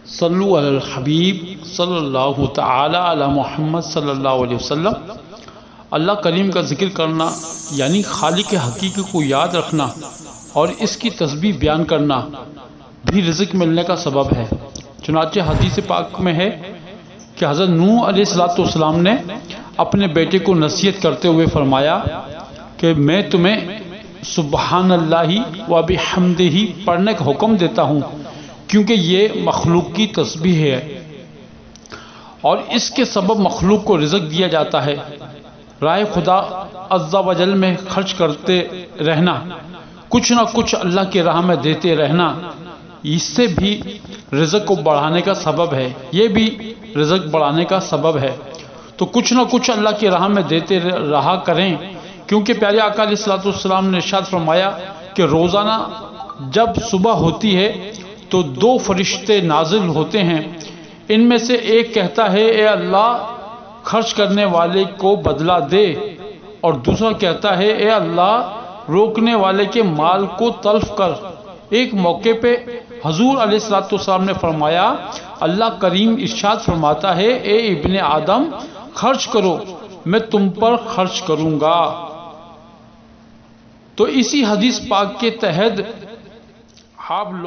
صلو علی الحبیب صلی اللہ تعالی علی محمد صلی اللہ علیہ وسلم۔ اللہ کریم کا ذکر کرنا یعنی خالق حقیقی کو یاد رکھنا اور اس کی تسبیح بیان کرنا بھی رزق ملنے کا سبب ہے۔ چنانچہ حدیث پاک میں ہے کہ حضرت نوح علیہ السلام نے اپنے بیٹے کو نصیحت کرتے ہوئے فرمایا کہ میں تمہیں سبحان اللہ و بحمدہ پڑھنے کا حکم دیتا ہوں، کیونکہ یہ مخلوق کی تسبیح ہے اور اس کے سبب مخلوق کو رزق دیا جاتا ہے۔ راہ خدا عز و جل میں خرچ کرتے رہنا، کچھ نہ کچھ اللہ کی راہ میں دیتے رہنا، اس سے بھی رزق کو بڑھانے کا سبب ہے، یہ بھی رزق بڑھانے کا سبب ہے۔ تو کچھ نہ کچھ اللہ کی راہ میں دیتے رہا کریں، کیونکہ پیارے آقا علیہ السلام نے ارشاد فرمایا کہ روزانہ جب صبح ہوتی ہے تو دو فرشتے نازل ہوتے ہیں، ان میں سے ایک کہتا ہے اے اللہ خرچ کرنے والے کو بدلہ دے، اور دوسرا کہتا ہے اے اللہ روکنے والے کے مال کو تلف کر۔ ایک موقع پہ حضور علیہ السلام نے فرمایا اللہ کریم ارشاد فرماتا ہے اے ابن آدم خرچ کرو میں تم پر خرچ کروں گا۔ تو اسی حدیث پاک کے تحت آپ لوگ